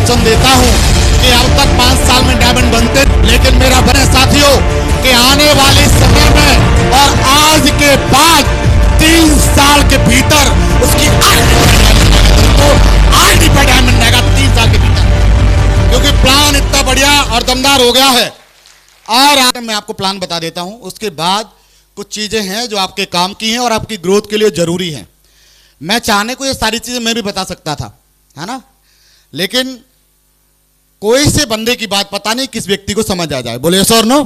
वचन देता हूं कि अब तक 5 साल में डायमंड बनते, लेकिन मेरा बने साथियों कि आने वाले समय में और आज के बाद 3 साल के भीतर उसकी आईडी पे डायमंड आएगा 3 साल के भीतर, क्योंकि प्लान इतना बढ़िया और दमदार हो गया है। और आज मैं आपको प्लान बता देता हूं, उसके बाद कुछ चीजें हैं जो आपके काम की हैं और आपकी ग्रोथ के लिए जरूरी हैं। मैं चाहने को ये सारी चीजें मैं भी बता सकता था, है ना, लेकिन कोई से बंदे की बात पता नहीं किस व्यक्ति को समझ आ जाए, बोले यस और नो।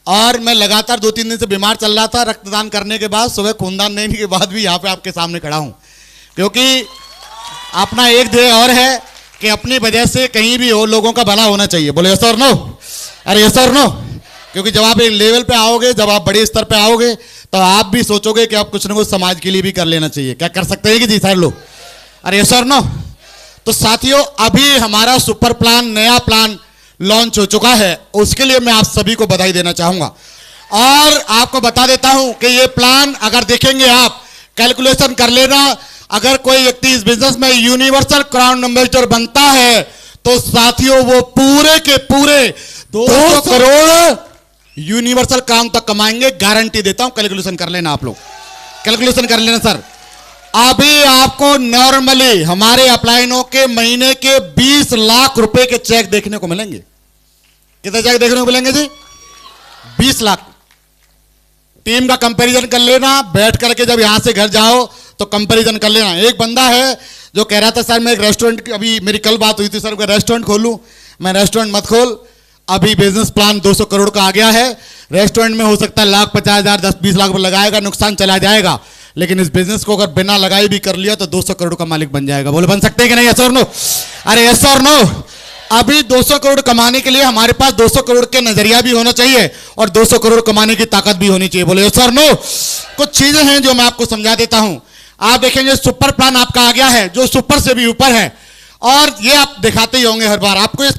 और मैं लगातार 2-3 दिन से बीमार चल रहा था, रक्तदान करने के बाद, सुबह खूनदान देने के बाद भी यहाँ पे आपके सामने खड़ा हूं, क्योंकि अपना एक ध्येय और है कि अपनी वजह से कहीं भी हो लोगों का भला होना चाहिए, बोले यस और नो। अरे यस और नो, क्योंकि जब आप एक लेवल पे आओगे, जब आप बड़े स्तर पे आओगे, तो आप भी सोचोगे कि आप कुछ ना कुछ समाज के लिए भी कर लेना चाहिए। क्या कर सकते हैं कि जी सारे लोग? अरे यस और नो। तो साथियों, अभी हमारा सुपर प्लान, नया प्लान लॉन्च हो चुका है, उसके लिए मैं आप सभी को बधाई देना चाहूंगा। और आपको बता देता हूं कि ये प्लान अगर देखेंगे आप, कैलकुलेशन कर लेना, अगर कोई व्यक्ति इस बिजनेस में यूनिवर्सल क्राउन एम्बेसडर बनता है तो साथियों वो पूरे के पूरे 200 करोड़ यूनिवर्सल क्राउन तक कमाएंगे, गारंटी देता हूं। कैलकुलेशन कर लेना, आप लोग कैलकुलेशन कर लेना सर। अभी आपको नॉर्मली हमारे अपलाइनों के महीने के 20 लाख रुपए के चेक देखने को मिलेंगे। कितने चेक देखने को मिलेंगे जी? 20 लाख। टीम का कंपैरिजन कर लेना, बैठ करके जब यहां से घर जाओ तो कंपैरिजन कर लेना। एक बंदा है जो कह रहा था सर मैं एक रेस्टोरेंट, अभी मेरी कल बात हुई थी, सर मैं रेस्टोरेंट खोलूं। मैं रेस्टोरेंट मत खोल, अभी बिजनेस प्लान 200 करोड़ का आ गया है। रेस्टोरेंट में हो सकता है 1,50,000 10-20 लाख लगाएगा, नुकसान चला जाएगा, लेकिन इस बिजनेस को अगर बिना लगाए भी कर लिया तो 200 करोड़ का मालिक बन जाएगा। बोले बन सकते हैं कि नहीं? यस और नो? अरे यस और नो। अभी 200 करोड़ कमाने के लिए हमारे पास 200 करोड़ के नजरिया भी होना चाहिए और 200 करोड़ कमाने की ताकत भी होनी चाहिए। बोले यस और नो। कुछ चीजें हैं जो मैं आपको समझा देता हूं। आप देखेंगे सुपर प्लान आपका आ गया है, जो सुपर से भी ऊपर है, और ये आप दिखाते ही होंगे हर बार। आपको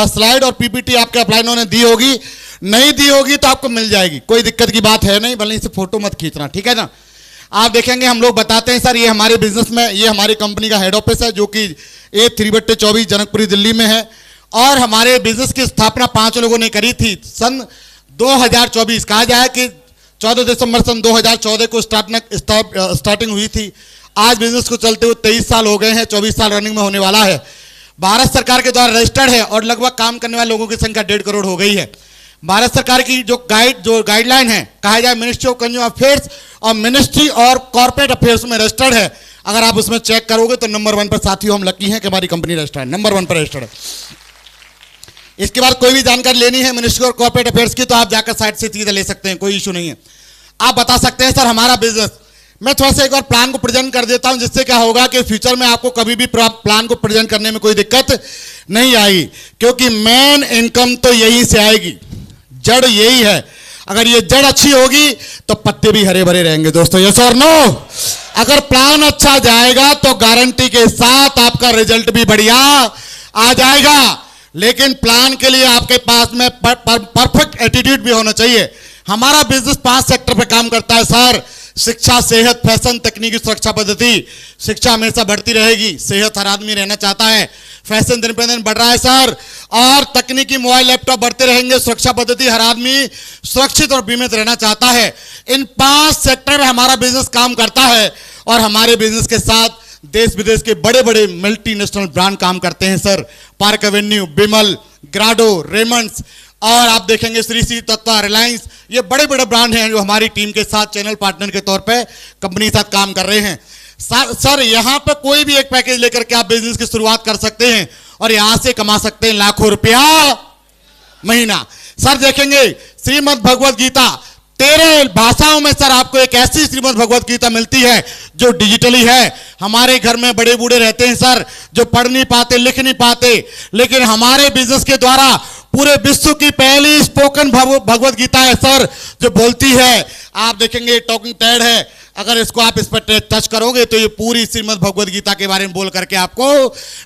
स्लाइड और पीपीटी आपके अपलाइनों ने दी होगी, नहीं दी होगी तो आपको मिल जाएगी, कोई दिक्कत की बात है नहीं, भले इसे फोटो मत खींचना, ठीक है ना। आप देखेंगे हम लोग बताते हैं सर, ये हमारे बिजनेस में, ये हमारी कंपनी का हेड ऑफिस है जो कि A3/24 जनकपुरी दिल्ली में है। और हमारे बिजनेस की स्थापना 5 लोगों ने करी थी सन 2024। कहा जाए कि 14 दिसंबर सन 2014 को स्टार्टिंग हुई थी। आज बिजनेस को चलते हुए 23 साल हो गए हैं, 24 साल रनिंग में होने वाला है। भारत सरकार के द्वारा रजिस्टर्ड है और लगभग काम करने वाले लोगों की संख्या 1.5 करोड़ हो गई है। भारत सरकार की जो गाइडलाइन है, कहा जाए मिनिस्ट्री ऑफ कंज्यूमर अफेयर्स और मिनिस्ट्री और कॉर्पोरेट अफेयर्स में रजिस्टर्ड है। अगर आप उसमें चेक करोगे तो नंबर 1 पर साथियों हम लकी हैं कि हमारी कंपनी रजिस्टर्ड है, नंबर 1 पर रजिस्टर्ड है। इसके बाद कोई भी जानकारी लेनी है मिनिस्ट्री और कॉर्पोरेट अफेयर्स की तो आप जाकर साइट से सीधे ले सकते हैं, कोई इशू नहीं है। आप बता सकते हैं सर हमारा बिजनेस, मैं थोड़ा सा एक बार प्लान को प्रेजेंट कर देता हूं, जिससे क्या होगा कि फ्यूचर में आपको कभी भी प्लान को प्रेजेंट करने में कोई दिक्कत नहीं आएगी, क्योंकि मेन इनकम तो यहीं से आएगी, जड़ यही है। अगर ये जड़ अच्छी होगी तो पत्ते भी हरे भरे रहेंगे दोस्तों, यस और नो। अगर प्लान अच्छा जाएगा तो गारंटी के साथ आपका रिजल्ट भी बढ़िया आ जाएगा, लेकिन प्लान के लिए आपके पास में परफेक्ट एटीट्यूड भी होना चाहिए। हमारा बिजनेस 5 सेक्टर पे काम करता है सर। शिक्षा, सेहत, फैशन, तकनीकी, सुरक्षा पद्धति। शिक्षा हमेशा बढ़ती रहेगी, सेहत हर आदमी रहना चाहता है, फैशन दिन पे दिन बढ़ रहा है सर, और तकनीकी मोबाइल लैपटॉप बढ़ते रहेंगे, सुरक्षा पद्धति हर आदमी सुरक्षित और बीमित रहना चाहता है। इन 5 सेक्टर में हमारा बिजनेस काम करता है और हमारे बिजनेस के साथ देश विदेश के बड़े बड़े मल्टीनेशनल ब्रांड काम करते हैं sir. Park Avenue, Bimal, ग्राडो, Raymond's, और आप देखेंगे श्री श्री तत्वा, रिलायंस, ये बड़े बड़े ब्रांड हैं जो हमारी टीम के साथ चैनल पार्टनर के तौर पे कंपनी के साथ काम कर रहे हैं। सर यहाँ पे कोई भी एक पैकेज लेकर के आप बिजनेस की शुरुआत कर सकते हैं और यहां से कमा सकते हैं लाखों रुपया महीना। सर देखेंगे श्रीमद् भगवद गीता 13 भाषाओं में सर आपको एक ऐसी श्रीमद् भगवद गीता मिलती है जो डिजिटली है। हमारे घर में बड़े बूढ़े रहते हैं सर जो पढ़ नहीं पाते, लिख नहीं पाते, लेकिन हमारे बिजनेस के द्वारा पूरे विश्व की पहली स्पोकन भगवद गीता है सर जो बोलती है। आप देखेंगे टॉकिंग टेड है, अगर इसको आप इस पर टच करोगे तो ये पूरी श्रीमद् भगवद गीता के बारे में बोल करके आपको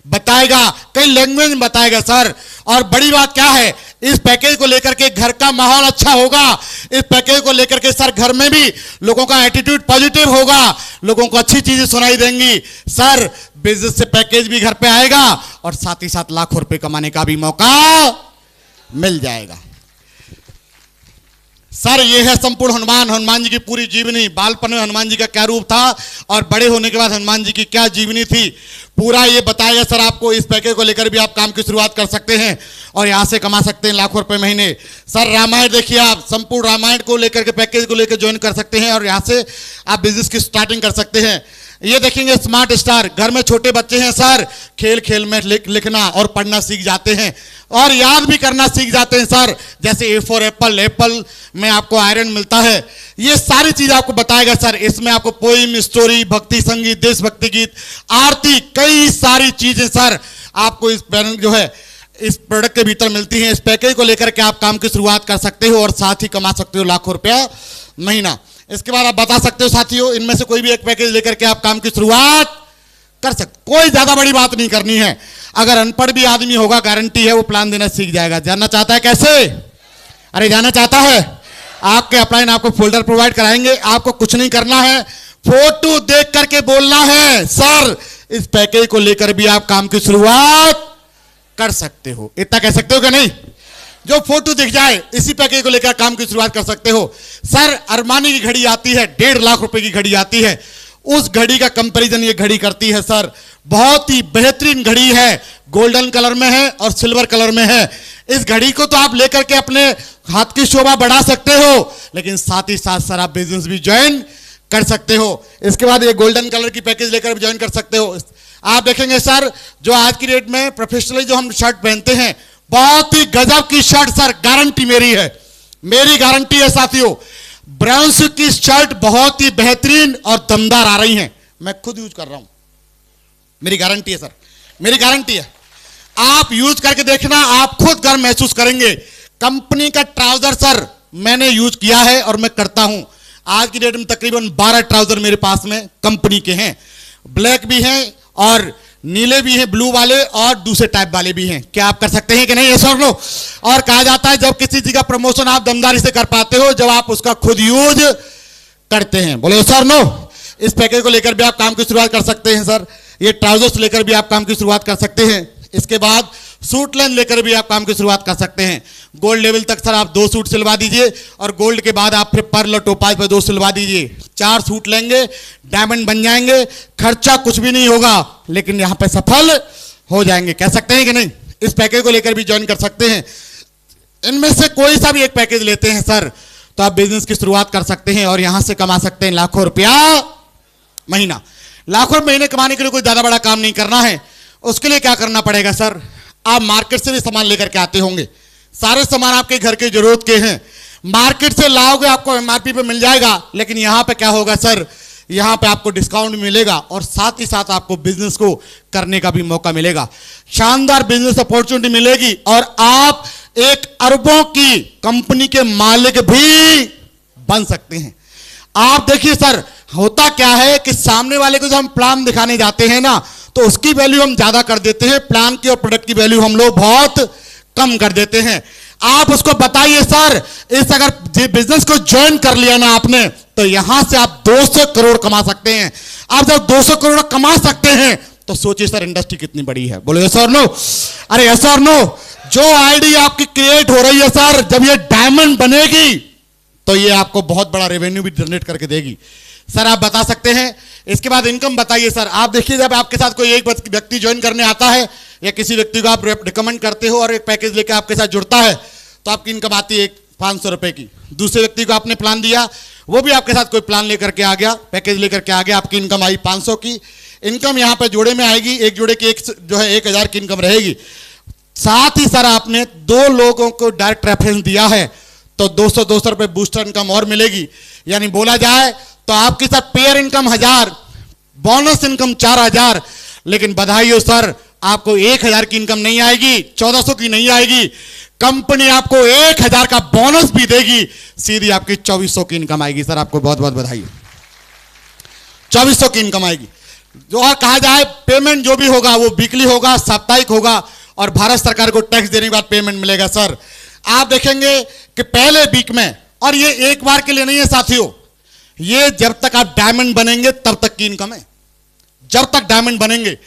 बताएगा, कई लैंग्वेज में बताएगा सर। और बड़ी बात क्या है, इस पैकेज को लेकर के घर का माहौल अच्छा होगा, इस पैकेज को लेकर के सर घर में भी लोगों का एटीट्यूड पॉजिटिव होगा, लोगों को अच्छी चीजें सुनाई देंगी। सर बिजनेस से पैकेज भी घर पे आएगा और साथ ही साथ लाखों रुपए कमाने का भी मौका मिल जाएगा। सर ये है संपूर्ण हनुमान जी की पूरी जीवनी। बालपन में हनुमान जी का क्या रूप था और बड़े होने के बाद हनुमान जी की क्या जीवनी थी, पूरा ये बताएगा सर आपको। इस पैकेज को लेकर भी आप काम की शुरुआत कर सकते हैं और यहां से कमा सकते हैं लाखों रुपए महीने। सर रामायण देखिए, आप संपूर्ण रामायण को लेकर के पैकेज को लेकर ज्वाइन कर सकते हैं और यहां से आप बिजनेस की स्टार्टिंग कर सकते हैं। ये देखेंगे स्मार्ट स्टार, घर में छोटे बच्चे हैं सर, खेल खेल में लिखना और पढ़ना सीख जाते हैं और याद भी करना सीख जाते हैं सर। जैसे ए फॉर एप्पल, एप्पल में आपको आयरन मिलता है। ये सारी चीज आपको बताएगा सर। इसमें आपको पोइम, स्टोरी, भक्ति संगीत, देशभक्ति गीत, आरती, कई सारी चीजें सर आपको इस जो है इस प्रोडक्ट के भीतर मिलती हैं। इस पैकेज को लेकर के आप काम की शुरुआत कर सकते हो और साथ ही कमा सकते हो लाखों रुपया महीना। इसके बाद आप बता सकते हो साथियों, इनमें से कोई भी एक पैकेज लेकर के आप काम की शुरुआत कर सकते। कोई ज्यादा बड़ी बात नहीं करनी है। अगर अनपढ़ भी आदमी होगा, गारंटी है वो प्लान देना सीख जाएगा। जानना चाहता है कैसे? अरे जानना चाहता है? आपके अपलाइन आपको फोल्डर प्रोवाइड कराएंगे। आपको कुछ नहीं करना है, फोटो देख करके बोलना है सर इस पैकेज को लेकर भी आप काम की शुरुआत कर सकते हो। इतना कह सकते हो क्या नहीं? जो फोटो दिख जाए इसी पैकेज को लेकर काम की शुरुआत कर सकते हो। सर अरमानी की घड़ी आती है, 1.5 लाख रुपए की घड़ी आती है। उस घड़ी का कंपैरिजन ये घड़ी करती है सर। बहुत ही बेहतरीन घड़ी है, गोल्डन कलर में है और सिल्वर कलर में है। इस घड़ी को तो आप लेकर के अपने हाथ की शोभा बढ़ा सकते हो, लेकिन साथ ही साथ सर आप बिजनेस भी ज्वाइन कर सकते हो। इसके बाद ये गोल्डन कलर की पैकेज लेकर ज्वाइन कर सकते हो। आप देखेंगे सर, जो आज की डेट में प्रोफेशनली जो हम शर्ट पहनते हैं, बहुत ही गजब की शर्ट सर, गारंटी मेरी है, मेरी गारंटी है साथियों। ब्राउन सिल्क की शर्ट बहुत ही बेहतरीन और दमदार आ रही हैं। मैं खुद यूज कर रहा हूं, मेरी गारंटी है सर, मेरी गारंटी है। आप यूज करके देखना, आप खुद गर्व महसूस करेंगे। कंपनी का ट्राउजर सर मैंने यूज किया है और मैं करता हूं। आज की डेट में तकरीबन 12 ट्राउजर मेरे पास में कंपनी के हैं। ब्लैक भी हैं और नीले भी हैं, ब्लू वाले और दूसरे टाइप वाले भी हैं। क्या आप कर सकते हैं कि नहीं? यस और नो? और कहा जाता है जब किसी चीज का प्रमोशन आप दमदारी से कर पाते हो जब आप उसका खुद यूज करते हैं। बोले यस और नो? इस पैकेज को लेकर भी आप काम की शुरुआत कर सकते हैं सर। ये ट्राउजर्स लेकर भी आप काम की शुरुआत कर सकते हैं। इसके बाद सूट लाइन लेकर भी आप काम की शुरुआत कर सकते हैं। गोल्ड लेवल तक सर आप 2 सूट सिलवा दीजिए और गोल्ड के बाद आप फिर पर्ल और टोपाज पे 2 सिलवा दीजिए। 4 सूट लेंगे, डायमंड बन जाएंगे, खर्चा कुछ भी नहीं होगा, लेकिन यहां पे सफल हो जाएंगे। कह सकते हैं कि नहीं? इस पैकेज को लेकर भी ज्वाइन कर सकते हैं। इनमें से कोई सा भी एक पैकेज लेते हैं सर तो आप बिजनेस की शुरुआत कर सकते हैं और यहां से कमा सकते हैं लाखों रुपया महीना। लाखों महीने कमाने के लिए कोई ज्यादा बड़ा काम नहीं करना है। उसके लिए क्या करना पड़ेगा सर? आप मार्केट से भी सामान लेकर के आते होंगे। सारे सामान आपके घर की जरूरत के हैं, मार्केट से लाओगे आपको एमआरपी पे मिल जाएगा, लेकिन यहां पे क्या होगा सर? यहां पे आपको डिस्काउंट मिलेगा और साथ ही साथ आपको बिजनेस को करने का भी मौका मिलेगा। शानदार बिजनेस अपॉर्चुनिटी मिलेगी और आप एक अरबों की कंपनी के मालिक भी बन सकते हैं। आप देखिए सर, होता क्या है कि सामने वाले को जब हम प्लान दिखाने जाते हैं ना, तो उसकी वैल्यू हम ज्यादा कर देते हैं, प्लान की और प्रोडक्ट की वैल्यू हम लोग बहुत कम कर देते हैं। आप उसको बताइए सर, इस अगर बिजनेस को ज्वाइन कर लिया ना आपने, तो यहां से आप 200 करोड़ कमा सकते हैं। आप जब 200 करोड़ कमा सकते हैं तो सोचिए सर इंडस्ट्री कितनी बड़ी है। बोलो यस और नो? अरे यस और नो? जो आईडी आपकी क्रिएट हो रही है सर, जब ये डायमंड बनेगी तो ये आपको बहुत बड़ा रेवेन्यू भी जनरेट करके देगी। सर आप बता सकते हैं। इसके बाद इनकम बताइए सर। आप देखिए, जब आपके साथ कोई एक व्यक्ति ज्वाइन करने आता है या किसी व्यक्ति को आप रिकमेंड करते हो और एक पैकेज लेकर आपके साथ जुड़ता है, तो आपकी इनकम आती है 500 रुपए की। दूसरे व्यक्ति को आपने प्लान दिया, वो भी आपके साथ कोई प्लान लेकर के आ गया, पैकेज लेकर के आ गया, आपकी इनकम आई 500 की। इनकम यहाँ पे जोड़े में आएगी, एक जोड़े की जो है 1000 की इनकम रहेगी। साथ ही सर आपने 2 लोगों को डायरेक्ट रेफरेंस दिया है तो 200 रुपए बूस्टर इनकम और मिलेगी। यानी बोला जाए तो आपकी sir pair income 1000, bonus income 4000। लेकिन बधाई हो सर, आपको 1000 की इनकम नहीं आएगी, 1400 की नहीं आएगी। कंपनी आपको 1000 का बोनस भी देगी, सीधी आपकी 2400 की इनकम आएगी। सर आपको बहुत बहुत बधाई, 2400 की इनकम आएगी। जो और कहा जाए, पेमेंट जो भी होगा वो वीकली होगा, साप्ताहिक होगा और भारत सरकार को टैक्स देने के बाद पेमेंट मिलेगा। सर आप देखेंगे कि पहले वीक में, और ये एक बार के लिए नहीं है साथियों, ये जब तक आप डायमंड बनेंगे तब तक की इनकम है। जब तक डायमंड बनेंगे।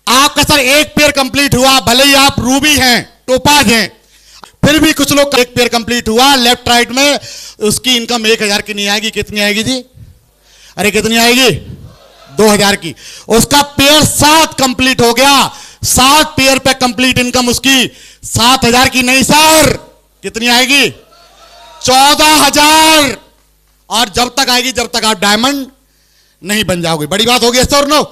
आपका सर एक पेयर कंप्लीट हुआ, भले ही आप रूबी हैं, टोपाज हैं, फिर भी कुछ लोग एक पेयर कंप्लीट हुआ लेफ्ट राइट में, उसकी इनकम 1000 की नहीं आएगी। कितनी आएगी जी? अरे कितनी आएगी? 2000 की। उसका पेयर 7 कंप्लीट हो गया, 7 पेयर पे कंप्लीट इनकम उसकी 7000 की नहीं सर, कितनी आएगी? 14000। और जब तक आएगी जब तक आप डायमंड नहीं बन जाओगे। बड़ी बात होगी सर नो?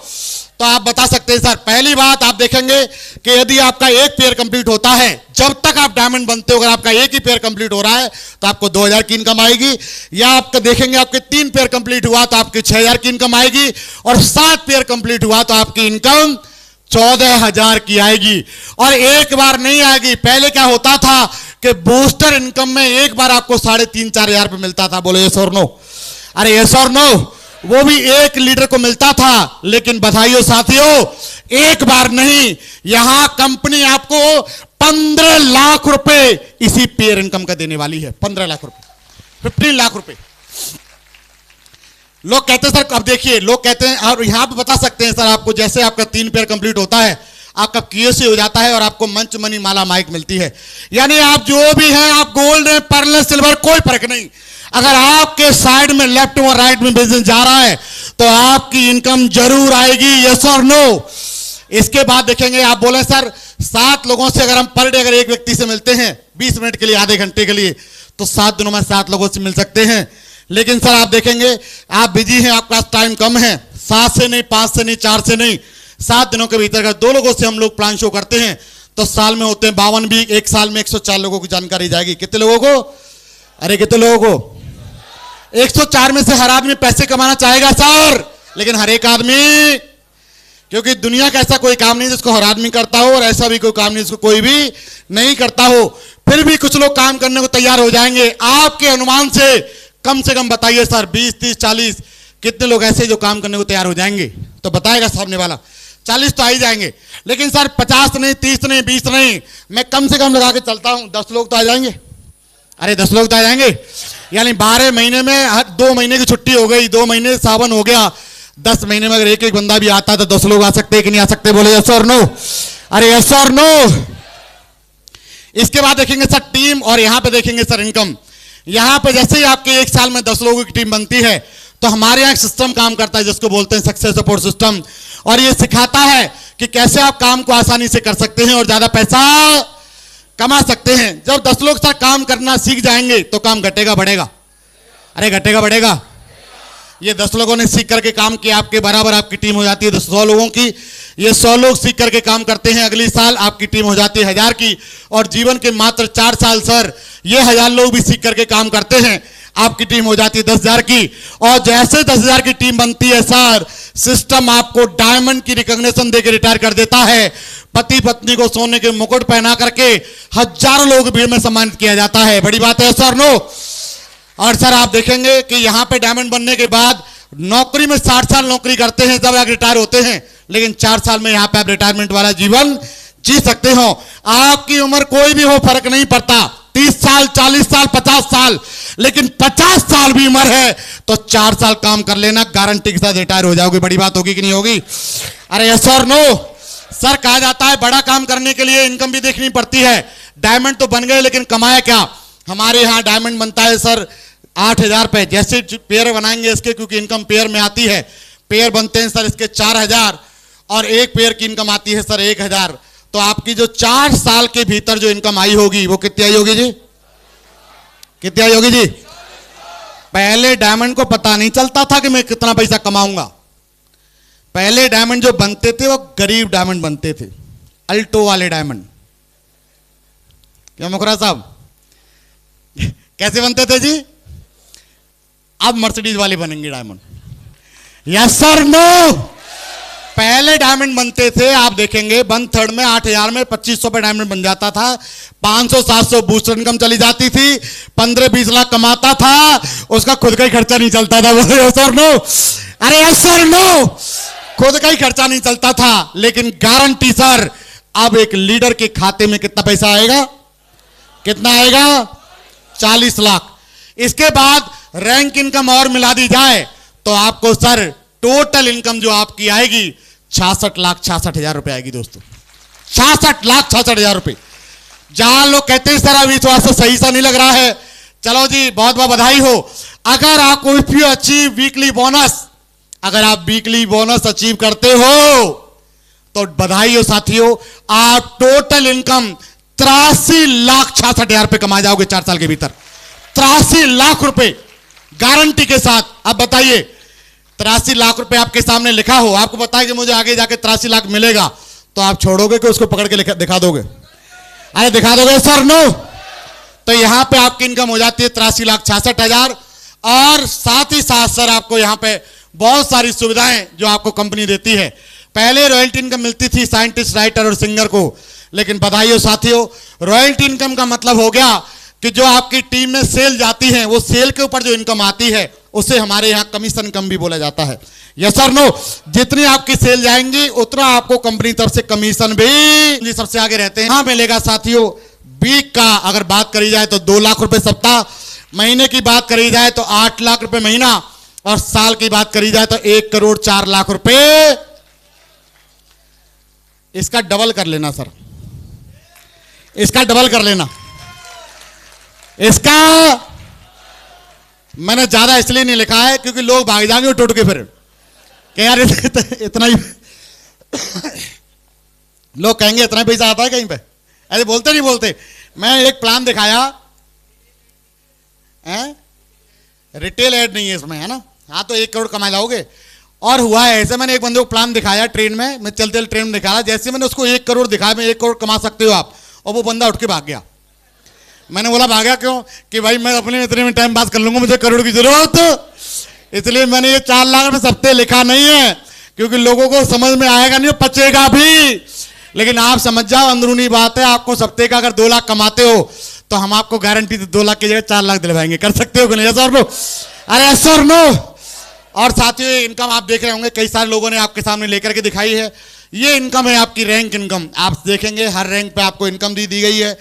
तो आप बता सकते हैं सर, पहली बात आप देखेंगे कि यदि आपका एक पेयर कंप्लीट होता है, जब तक आप डायमंड बनते हो, अगर आपका एक ही पेयर कंप्लीट हो रहा है तो आपको 2000 की इनकम आएगी। या आपका देखेंगे आपके 3 पेयर कंप्लीट हुआ तो आपकी 6000 की इनकम आएगी, और 7 पेयर कंप्लीट हुआ तो आपकी इनकम 14000 की आएगी। और एक बार नहीं आएगी। पहले क्या होता था कि बूस्टर इनकम में एक बार आपको 3,500-4 हजार पे मिलता था। बोलो यस और नो? अरे यस और नो? वो भी एक लीडर को मिलता था, लेकिन बधाइयों साथियों, एक बार नहीं, यहां कंपनी आपको 15 लाख रुपए इसी पेयर इनकम का देने वाली है। 15 लाख रुपए, 15 लाख रुपए। लोग कहते हैं सर, अब देखिए लोग कहते हैं, और यहां पे बता सकते हैं सर आपको, जैसे आपका 3 पेयर कंप्लीट होता है, आपका क्यूएससी हो जाता है और आपको मंच मनी माला माइक मिलती है। यानी आप जो भी हैं, आप गोल्ड हैं, पर्ल, सिल्वर, कोई फर्क नहीं, अगर आपके साइड में लेफ्ट और राइट में बिजनेस जा रहा है तो आपकी इनकम जरूर आएगी। यस और नो? इसके बाद देखेंगे, आप बोले सर 7 लोगों से अगर हम पर डे अगर एक व्यक्ति से मिलते हैं 20 मिनट के लिए, आधे घंटे के लिए, तो 7 दिनों में 7 लोगों से मिल सकते हैं। लेकिन सर आप देखेंगे आप बिजी हैं, आपका टाइम कम है, 7 से नहीं, 5 से नहीं, 4 से नहीं, 7 दिनों के भीतर अगर 2 लोगों से हम लोग प्लान शो करते हैं तो साल में होते हैं 52 वीक, एक साल में 104 लोगों की जानकारी जाएगी। कितने लोगों को? अरे कितने लोगों को? 104 में से हर आदमी पैसे कमाना चाहेगा सर, लेकिन हर एक आदमी, क्योंकि दुनिया का ऐसा कोई काम नहीं जिसको हर आदमी करता हो, और ऐसा भी कोई काम नहीं जिसको कोई भी नहीं करता हो। फिर भी कुछ लोग काम करने को तैयार हो जाएंगे। आपके अनुमान से कम बताइए सर, 20, 30, 40 कितने लोग ऐसे जो काम करने को तैयार हो जाएंगे? तो बताएगा सामने वाला 40 तो आ ही जाएंगे। लेकिन सर 50 नहीं, 30 नहीं, 20 नहीं, मैं कम से कम लगा के चलता हूं, 10 लोग तो आ जाएंगे। अरे 10 लोग तो आ जाएंगे। यानी 12 महीने में 2 महीने की छुट्टी हो गई, 2 महीने सावन हो गया, 10 महीने में अगर एक बंदा भी आता तो 10 लोग आ सकते हैं कि नहीं आ सकते? बोले यस और नो? अरे यस और नो? इसके बाद देखेंगे सर टीम, और यहां पे देखेंगे सर इनकम। यहां पे जैसे ही आपके एक साल में 10 लोगों की टीम बनती है तो हमारे यहां एक सिस्टम काम करता है जिसको बोलते हैं सक्सेस सपोर्ट सिस्टम, और ये सिखाता है कि कैसे आप काम को आसानी से कर सकते हैं और ज्यादा पैसा कमा सकते हैं। जब 10 लोग सर काम करना सीख जाएंगे तो काम घटेगा बढ़ेगा? अरे घटेगा बढ़ेगा? ये 10 लोगों ने सीख करके काम किया, आपके बराबर आपकी टीम हो जाती है 100 लोगों की। ये 100 लोग सीख करके काम करते हैं, अगली साल आपकी टीम हो जाती है 1000 की। और जीवन के मात्र 4 साल सर ये 1000 लोग भी सीख करके काम करते हैं, आपकी टीम हो जाती है 10,000 की। और जैसे 10,000 की टीम बनती है सर, सिस्टम आपको डायमंड की रिकॉग्निशन देकर रिटायर कर देता है। पति पत्नी को सोने के मुकुट पहना करके हजारों लोग भीड़ में सम्मानित किया जाता है। बड़ी बात है सर नो? और सर आप देखेंगे कि यहां पे डायमंड बनने के बाद नौकरी में 60 साल नौकरी करते हैं, जब आप रिटायर होते हैं, लेकिन 4 साल में यहां पे आप रिटायरमेंट वाला जीवन जी सकते हो। आपकी उम्र कोई भी हो, फर्क नहीं पड़ता, 30 साल, 40 साल, 50 साल, लेकिन 50 साल भी उम्र है तो 4 साल काम कर लेना, गारंटी के साथ रिटायर हो जाओगे। बड़ी बात होगी कि नहीं होगी? अरे यस और नो? सर कहा जाता है बड़ा काम करने के लिए इनकम भी देखनी पड़ती है। डायमंड तो बन गए, लेकिन कमाया क्या? हमारे यहां डायमंड बनता है सर 8,000 पे, जैसे पेयर बनाएंगे इसके, क्योंकि इनकम पेयर में आती है, पेयर बनते हैं सर इसके 4,000, और एक पेयर की इनकम आती है सर 1,000। तो आपकी जो 4 साल के भीतर जो इनकम आई होगी वो कितनी आई होगी जी? कितनी आई होगी जी? पहले डायमंड को पता नहीं चलता था कि मैं कितना पैसा कमाऊंगा। पहले डायमंड जो बनते थे वो गरीब डायमंड बनते थे, अल्टो वाले डायमंड। क्या मुखरा साहब कैसे बनते थे जी? अब मर्सिडीज वाले बनेंगे डायमंड। Yes sir no? पहले डायमंड बनते थे, आप देखेंगे 1/3 में 8,000 में 2500 पे डायमंड बन जाता था, 500-700 बूस्टर इनकम चली जाती थी, 15-20 लाख कमाता था, उसका खुद का ही खर्चा नहीं चलता था। बोलो सर नो? अरे यस सर नो? खुद का ही खर्चा नहीं चलता था। लेकिन गारंटी सर, अब एक लीडर के खाते में कितना पैसा आएगा? कितना आएगा? 40 लाख। इसके बाद रैंक इनकम और मिला दी जाए तो आपको सर टोटल इनकम जो आपकी आएगी 66,66,000 रुपए आएगी दोस्तों, 66,66,000 रुपए। जहां लोग कहते हैं सर अभी थोड़ा सा सही सा नहीं लग रहा है, चलो जी बहुत बहुत बधाई हो। अगर आपको if you achieve weekly bonus, अगर आप वीकली बोनस अचीव करते हो तो बधाई हो साथियों, आप टोटल इनकम 83,66,000 रुपए कमा जाओगे 4 साल के भीतर। 83 लाख रुपए गारंटी के साथ। अब बताइए 83 लाख रुपए आपके सामने लिखा हो, आपको बताया कि मुझे आगे जाके 83 लाख मिलेगा, तो आप छोड़ोगे कि उसको पकड़ के दिखा दोगे? अरे दिखा दोगे सर? नो। तो यहां पे आपकी इनकम हो जाती है 83,66,000। और साथ ही साथ सर आपको यहां पे बहुत सारी सुविधाएं जो आपको कंपनी देती है। पहले रॉयल्टी इनकम मिलती थी साइंटिस्ट, राइटर और सिंगर को, लेकिन बधाई हो साथियों, रॉयल्टी इनकम का मतलब हो गया कि जो आपकी टीम में सेल जाती है, वो सेल के ऊपर जो इनकम आती है उसे हमारे यहां कमीशन इनकम भी बोला जाता है। यस और नो? जितनी आपकी सेल जाएंगी उतना आपको कंपनी तरफ से कमीशन भी सबसे आगे रहते हैं। हाँ मिलेगा साथियों। वीक का अगर बात करी जाए तो 2 लाख रुपए सप्ताह, महीने की बात करी जाए तो 8 लाख रुपए महीना, और साल की बात करी जाए तो 1,04,00,000 रुपए। इसका डबल कर लेना सर, इसका डबल कर लेना। इसका मैंने ज्यादा इसलिए नहीं लिखा है क्योंकि लोग भाग जाएंगे टूट के फिर कि यार इतना ही लोग कहेंगे इतना पैसा आता है कहीं पे, ऐसे बोलते नहीं बोलते। मैं एक प्लान दिखाया है, रिटेल एड नहीं है इसमें, है ना? हाँ तो 1 करोड़ कमा लाओगे। और हुआ है ऐसे, मैंने एक बंदे को प्लान दिखाया ट्रेन में, मैं चलते ट्रेन में दिखाया, जैसे मैंने उसको 1 करोड़ दिखाया, मैं 1 करोड़ कमा सकते हो आप, और वो बंदा उठ के भाग गया। मैंने बोला भागा क्यों? कि भाई मैं अपने इतने में टाइम पास कर लूंगा, मुझे करोड़ की जरूरत, इसलिए मैंने ये 4 लाख में सप्ते लिखा नहीं है, क्योंकि लोगों को समझ में आएगा नहीं, पचेगा भी। लेकिन आप समझ जाओ अंदरूनी बात है, आपको सप्ते का अगर 2 लाख कमाते हो तो हम आपको गारंटी 2 लाख की जगह 4 लाख दिलवाएंगे। कर सकते हो कि नहीं? Sir no? अरे सर नो। और साथियों इनकम आप देख रहे होंगे कई सारे लोगों ने आपके सामने लेकर के दिखाई है। ये इनकम है आपकी रैंक इनकम। आप देखेंगे हर रैंक पे आपको इनकम दी गई है।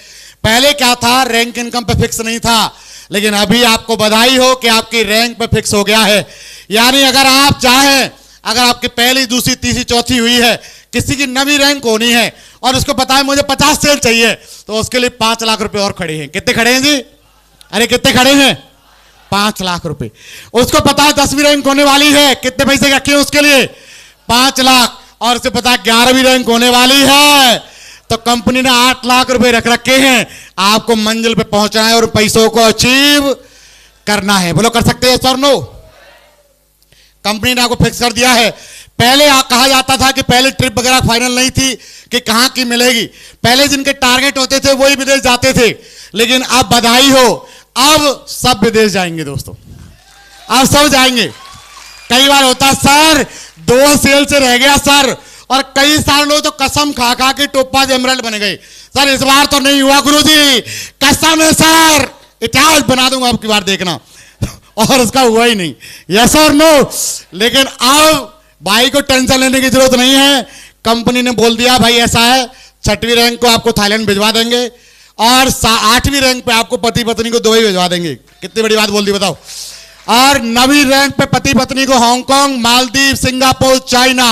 पहले क्या था, रैंक इनकम पे फिक्स नहीं था, लेकिन अभी आपको बधाई हो कि आपकी रैंक पे फिक्स हो गया है। यानी अगर आप चाहें, अगर आपकी पहली, दूसरी, तीसरी, चौथी हुई है, किसी की नवी रैंक होनी है और उसको पता है मुझे 50 सेल चाहिए, तो उसके लिए 5 लाख रुपए और खड़े हैं। कितने खड़े हैं जी? अरे कितने खड़े हैं? 5 लाख रुपए। उसको पता है 10वीं रैंक होने वाली है, कितने पैसे रखे हैं उसके लिए? 5 लाख। और उसे पता है 11वीं रैंक होने वाली है, तो कंपनी ने 8 लाख रुपए रख रखे हैं। आपको मंजिल पे पहुंचना है और पैसों को अचीव करना है। बोलो कर सकते हैं सर? नो। कंपनी ने आपको फिक्स कर दिया है। पहले कहा जाता था कि पहले ट्रिप वगैरह फाइनल नहीं थी कि कहां की मिलेगी, पहले जिनके टारगेट होते थे वही विदेश जाते थे, लेकिन अब बधाई हो, अब सब विदेश जाएंगे दोस्तों, अब सब जाएंगे। कई बार होता सर 2 सेल से रह गया सर, और कई सारे लोग तो कसम खा खा के टोपाज एमराल्ड बन गए। सर इस बार तो नहीं हुआ गुरुजी, कसम है सर, इतिहास बना दूंगा आपकी बार देखना। और उसका हुआ ही नहीं। यस और नो? लेकिन अब भाई को टेंशन लेने की जरूरत नहीं है। कंपनी ने बोल दिया भाई ऐसा है, 6वीं रैंक को आपको थाईलैंड भिजवा देंगे, और 8वीं रैंक पे आपको पति पत्नी को दुबई भिजवा देंगे। कितनी बड़ी बात बोल दी बताओ। और 9वीं रैंक पे पति पत्नी को Hong Kong, Maldives, Singapore, China,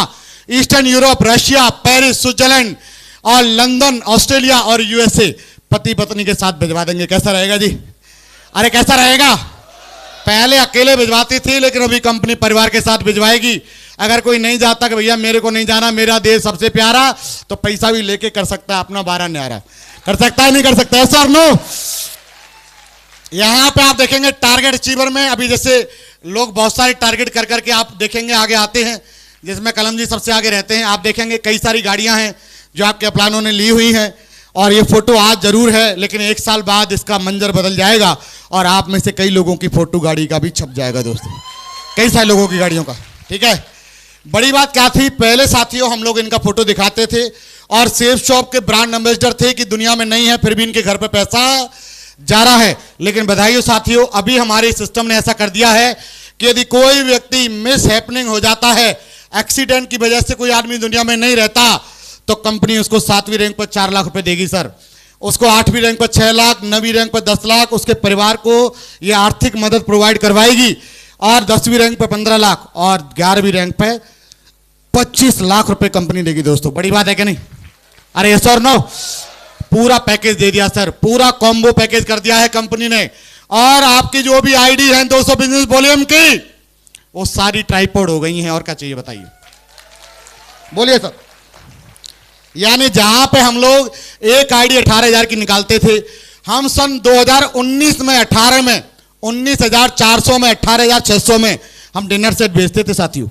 eastern Europe, Russia, Paris, Switzerland और लंदन, ऑस्ट्रेलिया और यूएसए पति पत्नी के साथ भिजवा देंगे। कैसा रहेगा जी? अरे कैसा रहेगा? पहले अकेले भिजवाती थी, लेकिन अभी कंपनी परिवार के साथ भिजवाएगी। अगर कोई नहीं जाता कि भैया मेरे को नहीं जाना, मेरा देश सबसे प्यारा, तो पैसा भी लेके कर सकता है अपना 12 न्यारा। कर सकता है नहीं कर सकता है सर? नो। यहां पे आप देखेंगे टारगेट अचीवर में, अभी जैसे लोग बहुत सारे टारगेट कर करके आप देखेंगे आगे आते हैं, जिसमें कलम जी सबसे आगे रहते हैं। आप देखेंगे कई सारी गाड़ियां हैं जो आपके प्लानों ने ली हुई हैं, और ये फोटो आज जरूर है, लेकिन 1 साल बाद इसका मंजर बदल जाएगा, और आप में से कई लोगों की फोटो गाड़ी का भी छप जाएगा दोस्तों, कई सारे लोगों की गाड़ियों का। ठीक है, बड़ी बात क्या थी, पहले साथियों हम लोग इनका फोटो दिखाते थे और सेफ शॉप के ब्रांड एम्बेसडर थे कि दुनिया में नहीं है, फिर भी इनके घर पे पैसा जा रहा है। लेकिन बधाई हो साथियों, अभी हमारे सिस्टम ने ऐसा कर दिया है कि यदि कोई व्यक्ति मिस हैपनिंग हो जाता है, एक्सीडेंट की वजह से कोई आदमी दुनिया में नहीं रहता, तो कंपनी उसको 7वीं रैंक पर 4 लाख रुपए देगी सर, उसको 8वीं रैंक पर 6 लाख, 9वीं रैंक पर 10 लाख, उसके परिवार को यह आर्थिक मदद प्रोवाइड करवाएगी, और 10वीं रैंक पर 15 लाख और 11वीं रैंक पर 25 लाख रुपए कंपनी देगी दोस्तों, बड़ी बात है कि नहीं? अरे यस और नो? पूरा पैकेज दे दिया सर, पूरा कॉम्बो पैकेज कर दिया है कंपनी ने। और आपकी जो भी आईडी है 200 बिजनेस वॉल्यूम की, वो सारी ट्राइपॉड हो गई हैं। और क्या चाहिए बताइए? बोलिए सर। यानी जहां पे हम लोग एक आईडी 18,000 की निकालते थे, हम सन 2019 में 18 में 19,400 में 18,600 में हम डिनर सेट बेचते थे साथियों,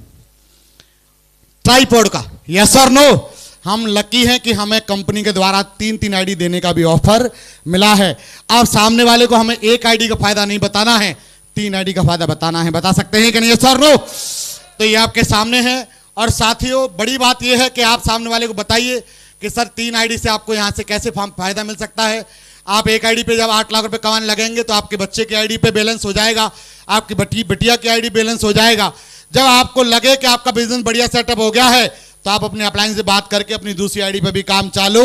ट्राइपॉड का। यस और नो? हम लकी हैं कि हमें कंपनी के द्वारा 3-3 आईडी देने का भी ऑफर मिला है। अब सामने वाले को हमें एक आईडी का फायदा नहीं बताना है, 3 आईडी का फायदा बताना है। बता सकते हैं कि नहीं? यस और नो? तो ये आपके सामने है। और साथियों बड़ी बात यह है कि आप सामने वाले को बताइए कि सर 3 आईडी से आपको यहां से कैसे फायदा मिल सकता है। आप एक आईडी पे जब 8 लाख रुपए कमाने लगेंगे तो आपके बच्चे की आईडी पे बैलेंस हो जाएगा, आपकी बिटिया की आईडी बैलेंस हो जाएगा। जब आपको लगे कि आपका बिजनेस बढ़िया सेटअप हो गया है तो आप अपने अपलाइन से बात करके अपनी दूसरी आईडी पे भी काम चालू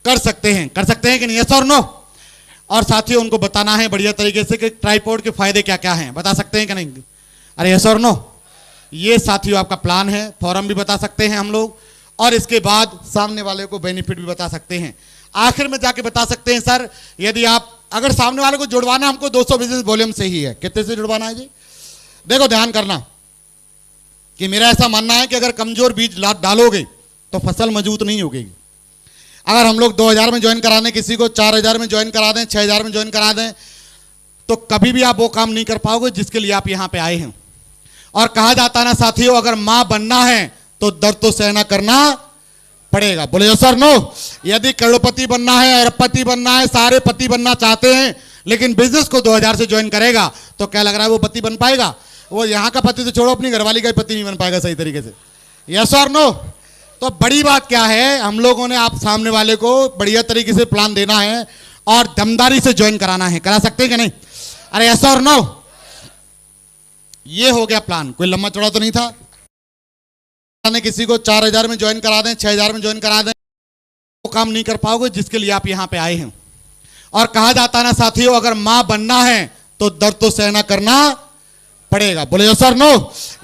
कर सकते हैं। कर सकते हैं कि नहीं? यस और नो? और साथियों उनको बताना है बढ़िया तरीके से कि ट्राइपॉड के फायदे क्या क्या हैं। बता सकते हैं कि नहीं? अरे यस और नो? ये साथियों आपका प्लान है। फॉरम भी बता सकते हैं हम लोग, और इसके बाद सामने वाले को बेनिफिट भी बता सकते हैं। आखिर में जाके बता सकते हैं सर, यदि आप अगर सामने वाले को जुड़वाना हमको 200 बिजनेस वॉल्यूम से ही है। कितने से जुड़वाना है जी? देखो ध्यान करना कि मेरा ऐसा मानना है कि अगर कमजोर बीज डालोगे तो फसल मजबूत नहीं होगी। अगर हम लोग 2000 में ज्वाइन करा दें किसी को, 4000 में ज्वाइन करा दें, 6000 में ज्वाइन करा दें, तो कभी भी आप वो काम नहीं कर पाओगे जिसके लिए आप यहां पे आए हैं। और कहा जाता है ना साथियों, अगर मां बनना है तो दर्द तो सहना करना पड़ेगा। बोले सर नो? यदि करोड़पति बनना है, अरबपति बनना है, सारे पति बनना चाहते हैं, लेकिन बिजनेस को 2000 से ज्वाइन करेगा तो क्या लग रहा है वो पति बन पाएगा? वो यहां का पति तो छोड़ो, अपनी घरवाली का पति नहीं बन पाएगा सही तरीके से। यस और नो? तो बड़ी बात क्या है, हम लोगों ने आप सामने वाले को बढ़िया तरीके से प्लान देना है और दमदारी से ज्वाइन कराना है। करा सकते हैं कि नहीं? अरे यस और नो? ये हो गया प्लान। कोई लंबा चौड़ा तो नहीं था? किसी को 4000 में ज्वाइन करा दें, 6000 में ज्वाइन करा दें, वो काम नहीं कर पाओगे जिसके लिए आप यहां पे आए हैं। और कहा जाता है ना साथियों, अगर मां बनना है तो दर्द तो सहना करना पड़ेगा। बोले सर नो?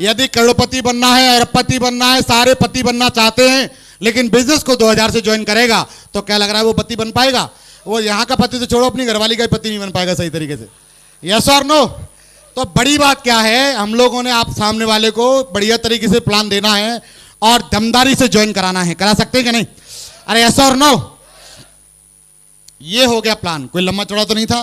यदि करोड़पति बनना है, अरबपति बनना है, सारे पति बनना चाहते हैं, लेकिन बिजनेस को 2000 से ज्वाइन करेगा तो क्या लग रहा है वो पति बन पाएगा? वो यहां का पति तो छोड़ो, अपनी घरवाली का पति नहीं बन पाएगा सही तरीके से। यस और नो? तो बड़ी बात क्या है, हम लोगों ने आप सामने वाले को बढ़िया तरीके से प्लान देना है और दमदारी से ज्वाइन कराना है। करा सकते हैं कि नहीं? अरे यस और नो? ये हो गया प्लान। कोई लंबा चौड़ा तो नहीं था?